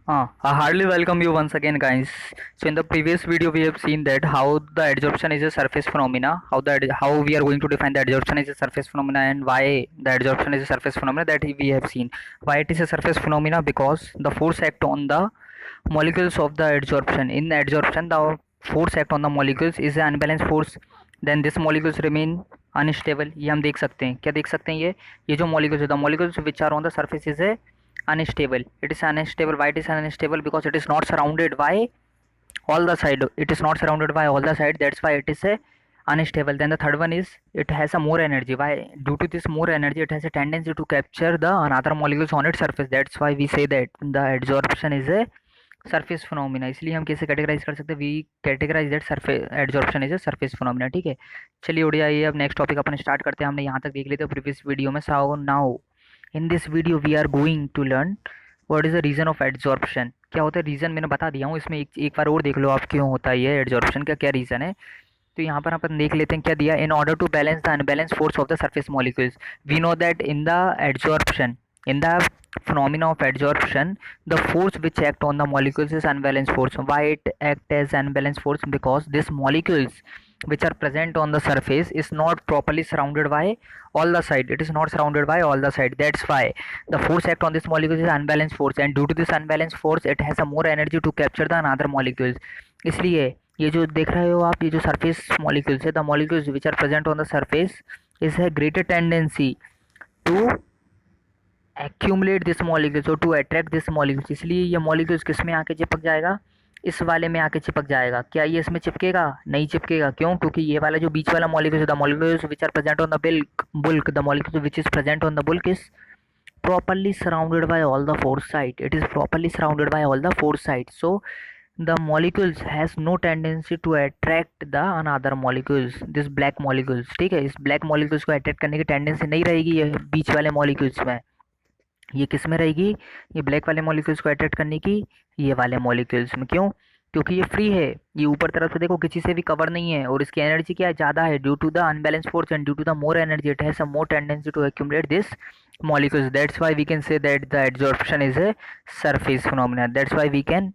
I hardly welcome you once again, guys. So in the previous video, we have seen that how the adsorption is a surface phenomena, how we are going to define the adsorption is a surface phenomena, and why the adsorption is a surface phenomena. That we have seen why it is a surface phenomena, because the force act on the molecules of the adsorption. In adsorption, the force act on the molecules is an unbalanced force. Then this molecules remain unstable. ये हम देख सकते हैं, क्या देख सकते हैं? ये जो molecules है, the molecules which are on the surface is a unstable. It is unstable. Why it is unstable? Because it is not surrounded by all the side. It is not surrounded by all the side. That's why it is a unstable. Then the third one is it has a more energy. Why? Due to this more energy, it has a tendency to capture the another molecules on its surface. That's why we say that the adsorption is a surface phenomena. इसलिए हम कैसे categorise कर सकते हैं? We categorise that surface adsorption is a surface phenomena. ठीक है, चलिए उड़ जाइए. अब नेक्स्ट टॉपिक अपन स्टार्ट करते हैं. हमने यहाँ तक देख लिया था प्रीवियस वीडियो में. So now in this video we are going to learn what is the reason of adsorption. क्या होता है रीजन मैंने बता दिया हूँ. इसमें एक बार और देख लो आप क्यों होता है ये एडजॉर्प्शन का, क्या रीजन है. तो यहाँ पर अपन देख लेते हैं क्या दिया. In order to balance the unbalance force of the surface molecules, we know that in the adsorption, in the phenomena of adsorption, the force which act on the molecules is unbalanced force. Why it act as unbalanced force? Because these molecules which are present on the surface is not properly surrounded by all the side. It is not surrounded by all the side. That's why the force act on this molecule is unbalanced force, and due to this unbalanced force it has a more energy to capture the another molecules. इसलिए ये जो देख रहे हो आप, ये जो surface molecules है, the molecules which are present on the surface is a greater tendency to accumulate this molecules और टू अट्रैक्ट दिस मॉलिक्यूल्स. इसलिए ये मॉलिक्यूल्स किस में आके चिपक जाएगा? इस वाले में आके चिपक जाएगा. क्या ये इसमें चिपकेगा? नहीं चिपकेगा. क्यों? क्योंकि ये वाला जो बीच वाला molecules, the molecules which are present on the bulk, the molecules which is present on the bulk is properly surrounded by all the four sides. It is properly surrounded by all the four sides. So the molecules has no tendency to attract the another molecules, this black molecules. ठीक है, इस black molecules को attract करने की tendency नहीं रहेगी ये बीच वाले molecules में. ये किस में रहेगी? ये ब्लैक वाले मॉलिक्यूल्स को अट्रैक्ट करने की ये वाले मॉलिक्यूल्स में. क्यों? क्योंकि ये फ्री है. ये ऊपर तरफ से देखो किसी से भी कवर नहीं है, और इसकी एनर्जी क्या है? ज़्यादा है. Due to the unbalance force and due to the more energy it has a more tendency to accumulate this molecules. That's why we can say that the adsorption is a surface phenomena. That's why we can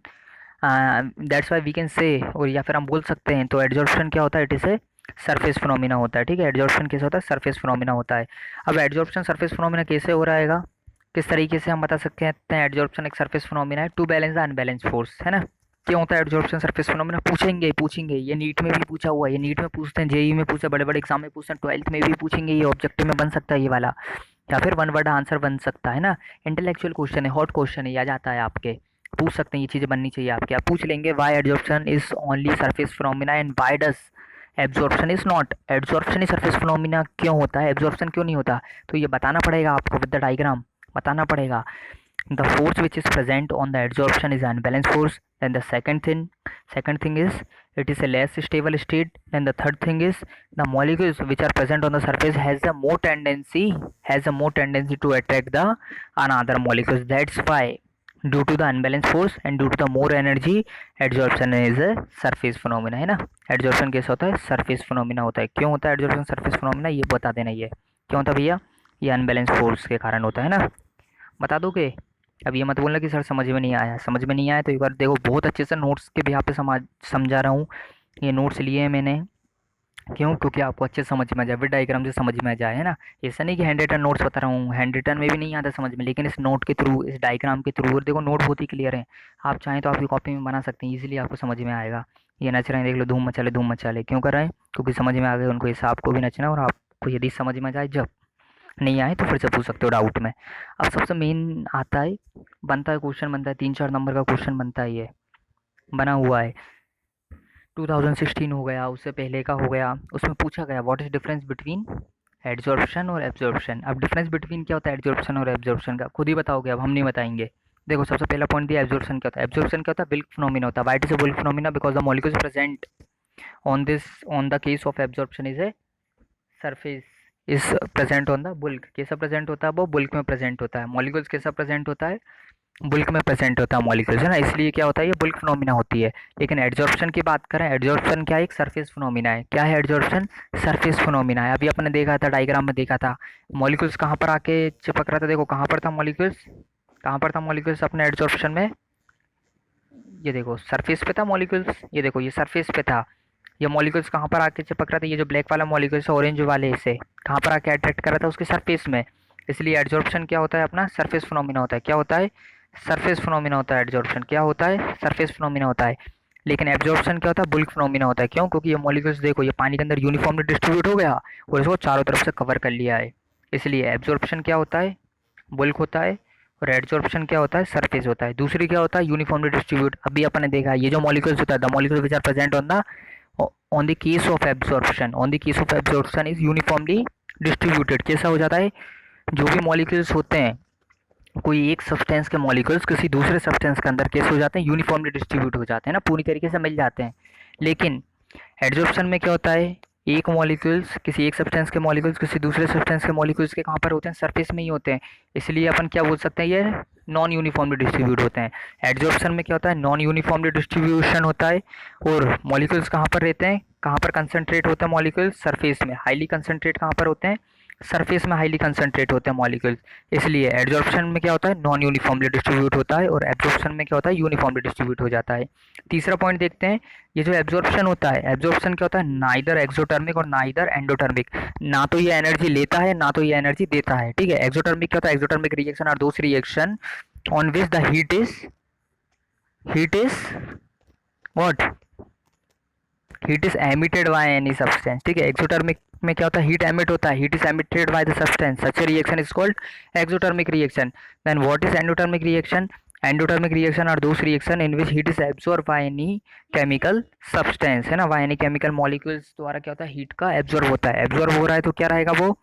say, और या फिर हम बोल सकते हैं तो adsorption क्या होता है? It is a surface phenomena होता है. ठीक है, एडजॉर्प्शन कैसे होता है? सरफेस फिनोमिना होता है. अब एडजॉर्प्शन सरफेस फिनोमिना कैसे हो रहा है, किस तरीके से हम बता सकते हैं? एडजॉर्प्शन एक सरफेस फिनोमिना है to balance the unbalance force, है ना. क्या होता है एडजॉर्प्शन सरफेस फिनोमिना? पूछेंगे ये नीट में भी पूछा हुआ है, ये नीट में पूछते हैं, जेई में पूछते, बड़े बड़े एग्जाम में पूछते हैं, 12th में भी पूछेंगे, ये ऑब्जेक्टिव में बन सकता है ये वाला, या फिर वन वर्ड आंसर बन सकता है ना. इंटेलेक्चुअल क्वेश्चन है, हॉट क्वेश्चन है, या जाता है आपके. पूछ सकते हैं, ये चीज़ें बननी चाहिए आपके. आप पूछ लेंगे why adsorption is only surface phenomena and why does absorption is not. Absorption ही सरफेस फिनोमिना क्यों होता है, एब्जॉर्प्शन क्यों नहीं होता? तो ये बताना पड़ेगा आपको विद द डायग्राम, बताना पड़ेगा. The force which is present on the adsorption is unbalanced force. Then the second thing is it is a less stable state. Then the third thing is the molecules which are present on the surface has a more tendency to attract the another molecules. That's why due to the unbalanced force and due to the more energy, adsorption is a surface phenomena, है ना. adsorption कैसा होता है? surface phenomena होता है. क्यों होता है adsorption surface phenomena? ये बता देना. ये क्यों होता है भैया? ये unbalanced force के कारण होता है ना. बता दोगे? अब ये मत बोलना कि सर समझ में नहीं आया. समझ में नहीं आया तो एक बार देखो, बहुत अच्छे से नोट्स के भी यहाँ पे समझा रहा हूँ. ये नोट्स लिए हैं मैंने. क्यों? क्योंकि आपको अच्छे समझ में आ जाए, विद डायग्राम से समझ में आ जाए, है ना. ऐसा नहीं कि हैंड रिटन नोट्स बता रहा हूँ, हैंड रिटन में भी नहीं आता समझ में, लेकिन इस नोट के थ्रू, इस डायग्राम के थ्रू, और देखो नोट बहुत ही क्लियर है. आप चाहें तो आपकी कॉपी में बना सकते हैं, ईजिली आपको समझ में आएगा. ये नच रहे हैं, देख लो, धूम मचा ले. क्यों कर रहे हैं? क्योंकि समझ में आ गए उनको. ऐसा आपको भी नचना, और आपको यदि समझ में जाए, जब नहीं आए तो फिर से पूछ सकते हो डाउट में. अब सबसे मेन आता है, बनता है क्वेश्चन, बनता है 3-4 नंबर का क्वेश्चन बनता है. ये बना हुआ है 2016 हो गया, उससे पहले का हो गया. उसमें पूछा गया what is difference between adsorption और एब्जॉर्प्शन. अब डिफरेंस बिटवीन क्या होता है एडजॉर्प्शन और एब्जॉर्प्शन का? खुद ही बताओगे, अब हम नहीं बताएंगे. देखो, सबसे पहला पॉइंट दिया, एब्जॉर्प्शन क्या होता है. एब्जॉर्प्शन क्या होता है? बुल्क फिनोमिना होता है. Why it is a bulk phenomena? Because the molecules present on the case of absorption is a surface is present on the bulk. कैसा प्रेजेंट होता है? वो बुल्क में प्रेजेंट होता है. मॉलिक्यूल्स कैसा प्रेजेंट होता है? बुल्क में प्रेजेंट होता है मॉलिक्यूल्स, है ना. इसलिए क्या होता है? ये बुल्क फिनोमिना होती है. लेकिन एडजॉर्प्शन की बात करें, एडजॉर्प्शन क्या है? एक सरफेस फिनोमिना है. क्या है एडजॉर्प्शन? सरफेस फिनोमिना है. अभी अपने देखा था, डायग्राम में देखा था, मॉलिक्यूल्स कहाँ पर आके चिपक रहा था. देखो कहाँ पर था मॉलिक्यूल्स, कहाँ पर था मॉलिक्यूल्स अपने एडजॉर्प्शन में? ये देखो सरफेस पे था मॉलिक्यूल्स, ये देखो ये सरफेस पे था, ये मॉलिक्यूल्स कहाँ पर आके चिपक रहा था, ये जो ब्लैक वाला मॉलिक्यूल्स है ऑरेंज वाले से कहाँ पर आके अट्रैक्ट कर रहा था उसके सरफेस में। इसलिए एड्जॉर्प्शन क्या होता है अपना, सरफेस फिनोमिना होता है। क्या होता है, सरफेस फिनोमिना होता है। एड्जॉर्प्शन क्या होता है, सरफेस फिनोमिना होता है। लेकिन एब्जॉर्प्शन क्या होता है, बुल्क फिनोमिना होता है। क्यों, क्योंकि ये मॉलिक्यूल्स देखो ये पानी के अंदर यूनिफॉर्मली डिस्ट्रीब्यूट हो गया और इसको चारों तरफ से कवर कर लिया है। इसलिए एब्जॉर्प्शन क्या होता है, बुल्क होता है, और एडजॉर्प्शन क्या होता है, सरफेस होता है। दूसरी क्या होता है, यूनिफॉर्मली डिस्ट्रीब्यूट। अभी अपन ने देखा ये जो मॉलिक्यूल्स होता है, the molecule which are present on the case of absorption, on the case of absorption is uniformly distributed. कैसा हो जाता है, जो भी मॉलिक्यूल्स होते हैं, कोई एक सब्सटेंस के मॉलिक्यूल्स किसी दूसरे सब्सटेंस के अंदर कैसे हो जाते हैं, यूनिफॉर्मली डिस्ट्रीब्यूट हो जाते हैं ना, पूरी तरीके से मिल जाते हैं। लेकिन एडजॉर्प्शन में क्या होता है, एक मॉलिक्यूल्स किसी एक सब्सटेंस के मॉलिक्यूल्स किसी दूसरे सब्सटेंस के मॉलिक्यूल्स के कहाँ पर होते हैं, सरफेस में ही होते हैं। इसलिए अपन क्या बोल सकते हैं, ये नॉन यूनिफॉर्मली डिस्ट्रीब्यूट होते हैं। एडजॉर्प्शन में क्या होता है, नॉन यूनिफॉर्मली डिस्ट्रीब्यूशन होता है, और मॉलिक्यूल्स कहाँ पर रहते हैं, कहाँ पर कंसंट्रेट होते हैं मॉलिक्यूल्स, सरफेस में। हाईली कंसंट्रेट कहाँ पर होते हैं, सरफेस में हाईली कंसंट्रेट होते हैं मॉलिक्यूल्स। इसलिए एडजॉर्प्शन में क्या होता है, नॉन यूनिफॉर्मली डिस्ट्रीब्यूट होता है, और एब्जॉर्प्शन में क्या होता है, यूनिफॉर्मली डिस्ट्रीब्यूट हो जाता है। तीसरा पॉइंट देखते हैं, ये जो एब्जॉर्प्शन होता है, एब्जॉर्प्शन क्या होता है, नाइदर एक्सोटर्मिक और नाइदर एंडोटर्मिक। ना तो ये एनर्जी लेता है ना तो ये एनर्जी देता है, ठीक है। एक्सोटर्मिक क्या होता है, exothermic reaction are those reaction on which the heat is what, heat is emitted by any substance, ठीक है। एक्सोटर्मिक में क्या होता है, हीट एमिट होता है, heat is emitted by the substance, such a reaction is called exothermic reaction. Then what is endothermic reaction, endothermic reaction are those reaction in which heat is absorb by any chemical substance, है ना, bye any chemical molecules द्वारा क्या होता है, heat का absorb होता है। Absorb हो रहा है तो क्या रहेगा वो,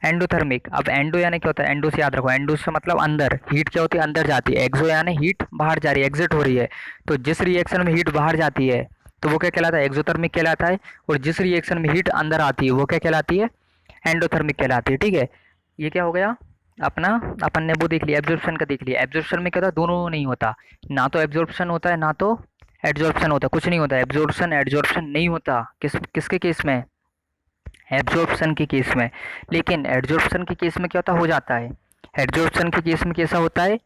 एंडोथर्मिक। अब एंडो यानी क्या होता है, एंडो से याद रखो, एंडो से मतलब अंदर, हीट क्या होती है, अंदर जाती है। एक्सो यानी हीट बाहर जा रही है, एग्जिट हो रही है। तो जिस रिएक्शन में हीट बाहर जाती है तो वो क्या कहलाता है, एक्सोथर्मिक कहलाता है, और जिस रिएक्शन में हीट अंदर आती है वो क्या कहलाती है, एंडोथर्मिक कहलाती है, ठीक है। ये क्या हो गया अपना, अपन ने वो देख लिया, एब्जॉर्प्शन का देख लिया। एब्जॉर्प्शन में क्या होता है, दोनों नहीं होता, ना तो एब्जॉर्प्शन होता है ना तो एड्जॉर्प्शन होता है, कुछ नहीं होता, एब्जॉर्प्शन एड्जॉर्प्शन नहीं होता। किसके केस में, एब्जॉर्प्शन के केस में। लेकिन एड्जॉर्प्शन के केस में क्या होता, हो जाता है। एड्जॉर्प्शन के केस में कैसा होता है,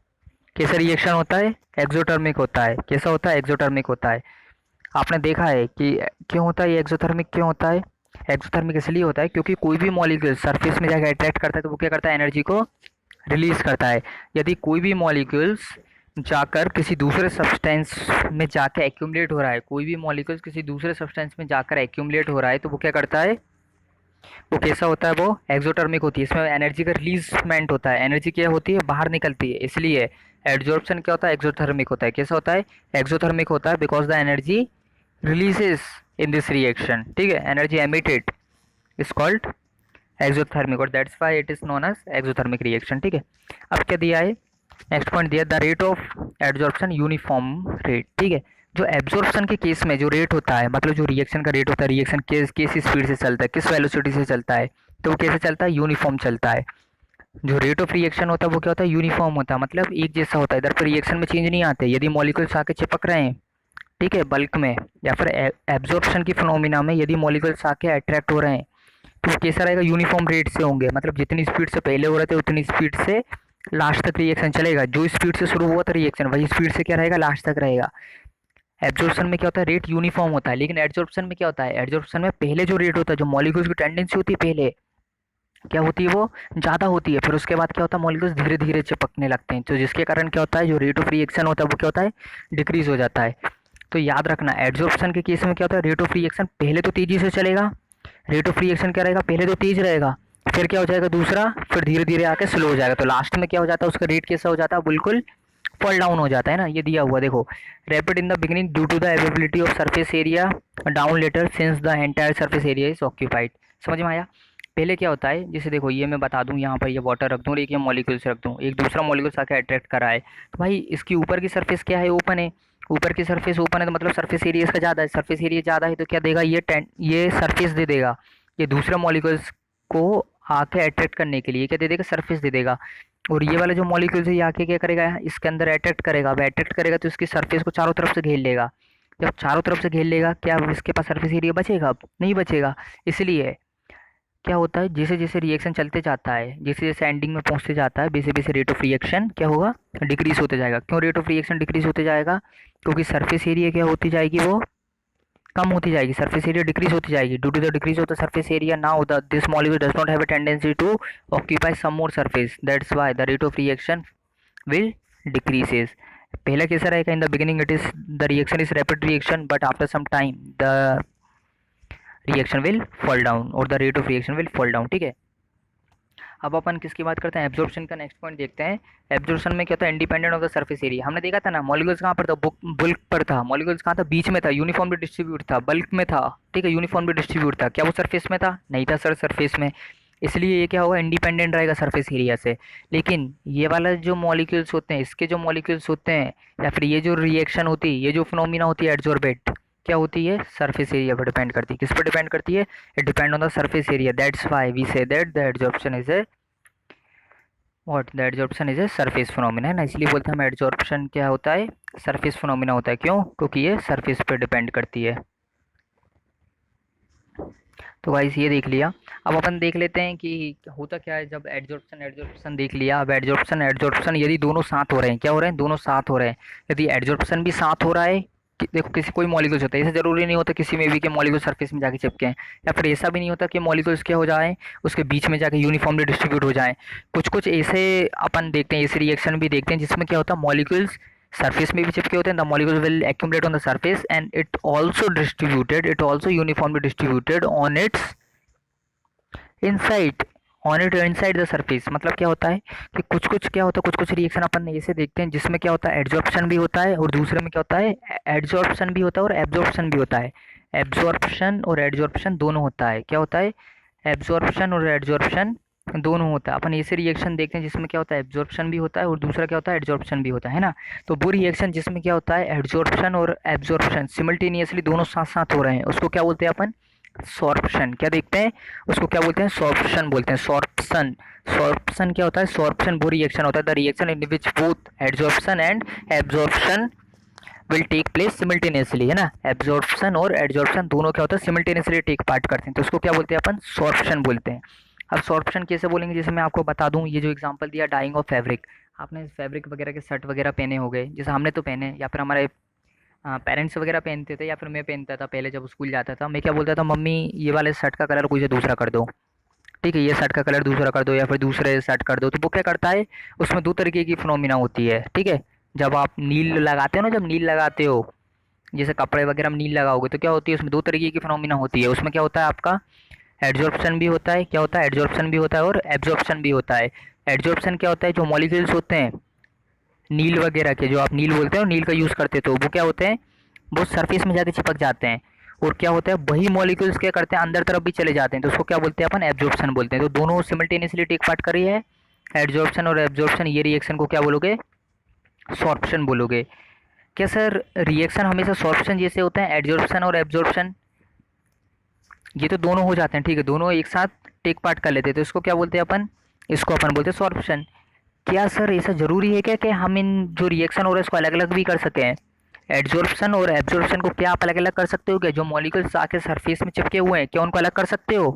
कैसा रिएक्शन होता है, एक्सोथर्मिक होता है। कैसा होता है, एक्सोथर्मिक होता है। आपने देखा है कि क्यों होता है ये एक्सोथर्मिक, क्यों होता है, एक्सोथर्मिक इसलिए होता है क्योंकि कोई भी मॉलिक्यूल सरफेस में जाकर अट्रैक्ट करता है तो वो क्या करता है, एनर्जी को रिलीज करता है। यदि कोई भी मॉलिक्यूल्स जाकर किसी दूसरे सब्सटेंस में जाकर एक्यूमुलेट हो रहा है, कोई भी मॉलिक्यूल्स किसी दूसरे सब्सटेंस में जाकर एक्यूमुलेट हो रहा है तो वो क्या करता है, वो कैसा होता है, वो एक्सोटर्मिक होती है। इसमें एनर्जी का रिलीजमेंट होता है, एनर्जी क्या होती है, बाहर निकलती है। इसलिए एड्जॉर्प्शन क्या होता है, एक्सोथर्मिक होता है। कैसा होता है, एक्सोथर्मिक होता है, because the energy releases in this reaction, ठीक है, energy emitted is called exothermic, और that's why it is known as exothermic reaction, ठीक है। अब क्या दिया है, नेक्स्ट पॉइंट दिया, the rate of adsorption uniform rate, ठीक है। जो एब्जॉर्प्शन के केस में जो रेट होता है, मतलब जो रिएक्शन का रेट होता है, रिएक्शन किस स्पीड से चलता है, किस वेलोसिटी से चलता है, तो वो कैसे चलता है, यूनिफॉर्म चलता है। जो रेट ऑफ रिएक्शन होता है वो क्या होता है, यूनिफॉर्म होता है, मतलब एक जैसा होता है। इधर पर रिएक्शन में चेंज नहीं आते। यदि मॉलिक्यूल्स आके चिपक रहे हैं, ठीक है, बल्क में, या फिर एब्जॉर्प्शन की फिनोमिना में यदि मॉलिक्यूल्स आके अट्रैक्ट हो रहे हैं तो वो कैसा रहेगा, यूनिफॉर्म रेट से होंगे। मतलब जितनी स्पीड से पहले हो रहे थे उतनी स्पीड से लास्ट तक रिएक्शन चलेगा। जो स्पीड से शुरू हुआ था रिएक्शन वही स्पीड से क्या रहेगा, लास्ट तक रहेगा। एब्जॉर्प्शन में क्या होता है, रेट यूनिफॉर्म होता है। लेकिन एड्जॉर्प्शन में क्या होता है, एड्जॉर्प्शन में पहले जो रेट होता है, जो मॉलिक्यूल्स की टेंडेंसी होती है पहले क्या होती है, वो ज़्यादा होती है। फिर उसके बाद क्या होता है, मॉलिक्यूल्स धीरे धीरे चिपकने लगते हैं, तो जिसके कारण क्या होता है, जो रेट ऑफ रिएक्शन होता है वो क्या होता है, डिक्रीज हो जाता है। तो याद रखना, एड्जॉर्प्शन के केस में क्या होता है, रेट ऑफ रिएक्शन पहले तो तेजी से चलेगा, रेट ऑफ रिएक्शन क्या रहेगा, पहले तो तेज रहेगा, फिर क्या हो जाएगा दूसरा, फिर धीरे धीरे आके स्लो हो जाएगा। तो लास्ट में क्या हो जाता है, उसका रेट कैसा हो जाता है, बिल्कुल फॉल डाउन हो जाता है ना। ये दिया हुआ देखो, rapid in the beginning due to the availability of surface area, down later since the entire surface area is occupied. समझ में आया। पहले क्या होता है, जैसे देखो ये मैं बता दूं, यहाँ पर ये वाटर रख दूं और एक ये मॉलिक्यूल्स रख दूं, एक दूसरा मॉलिक्यूल्स आके अट्रैक्ट करा है, तो भाई इसकी ऊपर की सरफेस क्या है, ओपन है। ऊपर की सरफेस ओपन है तो मतलब सरफेस एरिया इसका ज़्यादा है, सरफेस एरिया ज़्यादा है तो क्या देगा, ये सरफेस दे देगा, ये दूसरे मॉलिक्यूल्स को आके अट्रैक्ट करने के लिए क्या दे देगा, सरफेस दे देगा। और ये वाला जो मॉलिक्यूल्स है ये आके क्या करेगा, इसके अंदर अट्रैक्ट करेगा। अब अट्रैक्ट करेगा तो इसकी सरफेस को चारों तरफ से घेर लेगा। जब चारों तरफ से घेर लेगा, क्या इसके पास सरफेस एरिया बचेगा, अब नहीं बचेगा। इसलिए क्या होता है, जैसे जैसे रिएक्शन चलते जाता है, जैसे जैसे एंडिंग में पहुंचते जाता है, वैसे वैसे रेट ऑफ रिएक्शन क्या होगा, डिक्रीज होते जाएगा। क्यों रेट ऑफ रिएक्शन डिक्रीज होते जाएगा, क्योंकि सरफेस एरिया क्या होती जाएगी, वो कम होती जाएगी, सरफेस एरिया डिक्रीज होती जाएगी। Due to the decrease of the surface area now the this molecule does not have a tendency to occupy some more surface, that's why the rate of reaction will decreases. पहला कैसा रहेगा, in the beginning it is the reaction is rapid reaction, but after some time the reaction will fall down और the rate of reaction will fall down. ठीक है, अब अपन किसकी बात करते हैं, एब्जॉर्प्शन का नेक्स्ट पॉइंट देखते हैं। एब्जॉर्प्शन में क्या होता है, independent of the surface area. हमने देखा था ना, मॉलिक्यूल्स कहाँ पर था, बुल्क पर था, मॉलिक्यूल्स कहाँ था, बीच में था, यूनिफॉर्मली डिस्ट्रीब्यूट था, बल्क में था। ठीक है, यूनिफॉर्मली डिस्ट्रीब्यूट था, क्या वो सरफेस में था, नहीं था सर सरफेस में, इसलिए ये क्या होगा, इंडिपेंडेंट रहेगा सरफेस एरिया से। लेकिन ये वाला जो मॉलिक्यूल्स होते हैं, इसके जो मॉलिक्यूल्स होते हैं, या फिर ये जो रिएक्शन होती है, ये जो फिनोमिना होती है एडजॉर्बेट, क्या होती है, सरफेस एरिया पर डिपेंड करती है। किस पर डिपेंड करती है, it depend on the surface area, that's why we say that the adsorption is a what, the adsorption is a surface phenomena है ना, इसलिए बोलते हैं हम एडजॉर्प्शन क्या होता है, सरफेस फिनोमिना होता है। क्यों, क्योंकि ये सरफेस पे डिपेंड करती है। तो गाइस ये देख लिया। अब अपन देख लेते हैं कि होता क्या है जब एडजॉर्प्शन एडजॉर्प्शन देख लिया। अब एडजॉर्प्शन एडजॉर्प्शन यदि दोनों साथ हो रहे हैं, क्या हो रहे हैं, दोनों साथ हो रहे हैं। यदि एडजॉर्प्शन भी साथ हो रहा है, देखो किसी कोई मॉलिक्यूल्स होता है, ऐसा जरूरी नहीं होता किसी में भी कि मॉलिक्यूल सरफेस में जाके चिपके हैं, या फिर ऐसा भी नहीं होता कि मॉलिक्यूल्स क्या हो जाए, उसके बीच में जाके यूनिफॉर्मली डिस्ट्रीब्यूट हो जाए। कुछ कुछ ऐसे अपन देखते हैं, ऐसे रिएक्शन भी देखते हैं जिसमें क्या होता है, मॉलिक्यूल्स सरफेस में भी चिपके होते हैं, the molecule will accumulate on the surface and it also uniformly distributed on it's inside inside the surface. मतलब क्या होता है कि कुछ कुछ क्या होता है, कुछ कुछ रिएक्शन अपन ऐसे देखते हैं जिसमें क्या होता है, एडजॉर्प्शन भी होता है, और दूसरे में क्या होता है, एडजॉर्प्शन भी होता है और एब्जॉर्प्शन भी होता है। एब्जॉर्प्शन और एडजॉर्प्शन दोनों होता है, क्या होता है, एब्जॉर्प्शन और एडजॉर्प्शन दोनों होता है। अपन ऐसे रिएक्शन देखते हैं जिसमें क्या होता है, एब्जॉर्प्शन भी होता है और दूसरा क्या होता है, एडजॉर्प्शन भी होता है ना। तो वो रिएक्शन जिसमें क्या होता है, एडजॉर्प्शन और एब्जॉर्प्शन सिमल्टेनियसली दोनों साथ साथ हो रहे हैं, उसको क्या बोलते हैं अपन, सॉर्प्शन। क्या देखते हैं, उसको क्या बोलते हैं, सॉर्प्शन बोलते हैं, सॉर्प्शन। सॉर्प्शन क्या होता है, सॉर्प्शन वो रिएक्शन होता है, the reaction in which both adsorption and absorption will take place simultaneously, है ना। एब्जॉर्प्शन और एडजॉर्प्शन दोनों क्या होता है, सिमल्टेनियसली टेक पार्ट करते हैं, तो उसको क्या बोलते हैं अपन, सॉर्प्शन बोलते हैं। अब सॉर्प्शन कैसे बोलेंगे, जैसे मैं आपको बता दूं, ये जो एग्जांपल दिया डाइंग ऑफ फैब्रिक, आपने फैब्रिक वगैरह के शर्ट वगैरह पहने हो गए, जैसे हमने तो पहने, या फिर हमारे पेरेंट्स वगैरह पहनते थे, या फिर मैं पहनता था पहले जब स्कूल जाता था। मैं क्या बोलता था, मम्मी ये वाले शर्ट का कलर कोई से दूसरा कर दो, ठीक है, ये शर्ट का कलर दूसरा कर दो, या फिर दूसरे शर्ट कर दो। तो वो क्या करता है, उसमें दो तरीके की फिनोमिना होती है, ठीक है। जब आप नील लगाते हो ना, जब नील लगाते हो, जैसे कपड़े वगैरह में नील लगाओगे, तो क्या होती है, उसमें दो तरीके की फिनोमिना होती है। उसमें क्या होता है, आपका एडजॉर्प्शन भी होता है, क्या होता है, एडजॉर्प्शन भी होता है और एब्जॉर्प्शन भी होता है। एडजॉर्प्शन क्या होता है, जो मॉलिक्यूल्स होते हैं नील वगैरह के, जो आप नील बोलते हो, नील का यूज़ करते हो, वो क्या होते हैं, वो सरफेस में जाके चिपक जाते हैं। और क्या होता है, वही मॉलिक्यूल्स क्या करते हैं, अंदर तरफ भी चले जाते हैं, तो उसको क्या बोलते हैं अपन, एब्जॉर्प्शन बोलते हैं। तो दोनों सिमल्टेनियसली टेक पार्ट कर रही है, एडजॉर्प्शन और एब्जॉर्प्शन। ये रिएक्शन को क्या बोलोगे, सॉर्प्शन बोलोगे। क्या सर रिएक्शन हमेशा सॉर्प्शन जैसे होते हैं, एडजॉर्प्शन और एब्जॉर्प्शन ये तो दोनों हो जाते हैं, ठीक है, दोनों एक साथ टेक पार्ट कर लेते हैं, तो इसको क्या बोलते हैं अपन, इसको अपन बोलते हैं सॉर्प्शन। क्या सर ऐसा ज़रूरी है क्या कि हम इन जो रिएक्शन हो रहा है इसको अलग अलग भी कर सकें, एडजॉर्प्शन और एब्जॉर्प्शन को क्या आप अलग अलग कर सकते हो क्या, जो मॉलिक्यूल्स आके सरफेस में चिपके हुए हैं क्या उनको अलग कर सकते हो,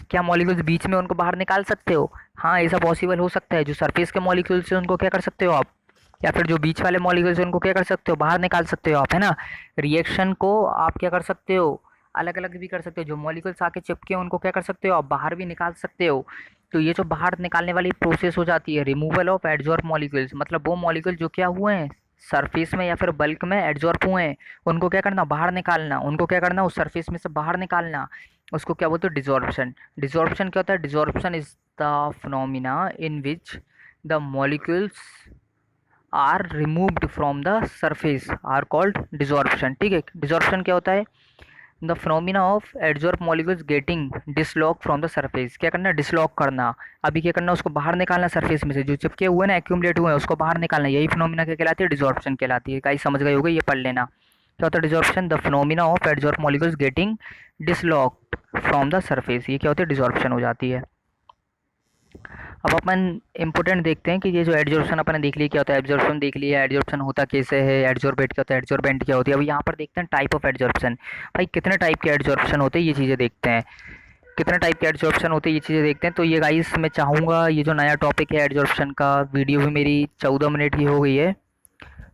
क्या मॉलिक्यूल्स बीच में उनको बाहर निकाल सकते हो। हाँ ऐसा पॉसिबल हो सकता है, जो सरफेस के मॉलिक्यूल्स हैं उनको क्या कर सकते हो आप, या फिर जो बीच वाले मॉलिक्यूल्स हैं उनको क्या कर सकते हो, बाहर निकाल सकते हो आप, है ना। रिएक्शन को आप क्या कर सकते हो, अलग अलग भी कर सकते हो, जो मॉलिक्यूल्स आके चिपके हैं उनको क्या कर सकते हो आप, बाहर भी निकाल सकते हो। तो ये जो बाहर निकालने वाली प्रोसेस हो जाती है, रिमूवल ऑफ एडजॉर्ब मॉलिक्यूल्स, मतलब वो मॉलिक्यूल जो क्या हुए हैं सरफेस में या फिर बल्क में एडजॉर्ब हुए हैं, उनको क्या करना, बाहर निकालना, उनको क्या करना, उस सरफेस में से बाहर निकालना, उसको क्या बोलते हैं, डिजॉर्प्शन। डिजॉर्प्शन क्या होता है, desorption is the phenomena in which the molecules are removed from the surface are called desorption. ठीक है, डिजॉर्प्शन क्या होता है, the phenomena of adsorb molecules getting dislock from the surface. क्या करना, डिसलॉक करना, अभी क्या करना, उसको बाहर निकालना सरफेस में से, जो चिपके हुए ना, एक्यूमुलेट हुए हैं, उसको बाहर निकालना, यही फिनोमिना क्या कहलाती है, डिजॉर्प्शन कहलाती है। गाइस समझ गए होगे, ये पढ़ लेना। क्या होता है desorption, the phenomena of adsorb molecules getting dislocked from the surface, ये क्या होती है, डिजॉर्प्शन हो जाती है। अब अपन इम्पोर्टेंट देखते हैं कि ये जो एडजॉर्प्शन अपन ने देख लिया क्या होता है, एब्जॉर्प्शन देख लिया, एडजॉर्प्शन होता कैसे है, एडजॉर्बेट क्या होता है, एडजॉर्बेंट क्या होती है। अब यहाँ पर देखते हैं टाइप ऑफ एडजॉर्प्शन, भाई कितने टाइप के एडजॉर्प्शन होते हैं ये चीज़ें देखते हैं। कितने टाइप के एड्जॉर्प्शन होते हैं ये चीज़ें देखते हैं। तो ये गाइस मैं चाहूँगा ये जो नया टॉपिक है एड्जॉर्प्शन का, वीडियो भी मेरी 14 मिनट की हो गई है,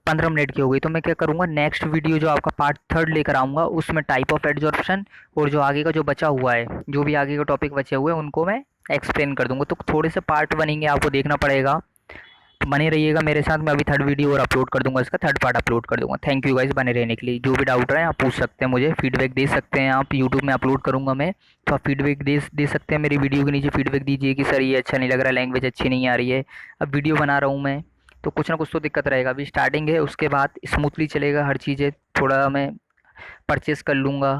15 मिनट की हो गई। तो मैं क्या करूँगा, नेक्स्ट वीडियो जो आपका पार्ट थर्ड लेकर आऊँगा उसमें टाइप ऑफ एड्जॉर्प्शन और जो आगे का जो बचा हुआ है, जो भी आगे का टॉपिक बचे हुए हैं उनको मैं एक्सप्लेन कर दूंगा। तो थोड़े से पार्ट बनेंगे, आपको देखना पड़ेगा। तो बने रहिएगा मेरे साथ। मैं अभी थर्ड वीडियो और अपलोड कर दूंगा, इसका थर्ड पार्ट अपलोड कर दूंगा। थैंक यू गाइस बने रहने के लिए। जो भी डाउट रहे आप पूछ सकते हैं, मुझे फीडबैक दे सकते हैं आप। यूट्यूब में अपलोड करूंगा मैं, तो आप फीडबैक दे सकते हैं। मेरी वीडियो के नीचे फीडबैक दीजिए कि सर ये अच्छा नहीं लग रहा, लैंग्वेज अच्छी नहीं आ रही है। अब वीडियो बना रहा हूँ मैं, तो कुछ ना कुछ तो दिक्कत रहेगा। अभी स्टार्टिंग है, उसके बाद स्मूथली चलेगा हर चीज़ें। थोड़ा मैं परचेस कर लूँगा,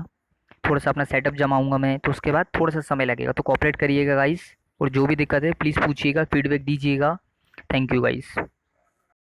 थोड़ा सा अपना सेटअप जमाऊंगा मैं, तो उसके बाद थोड़ा सा समय लगेगा। तो कोऑपरेट करिएगा गाइस, और जो भी दिक्कत है प्लीज़ पूछिएगा, फीडबैक दीजिएगा। Thank you guys.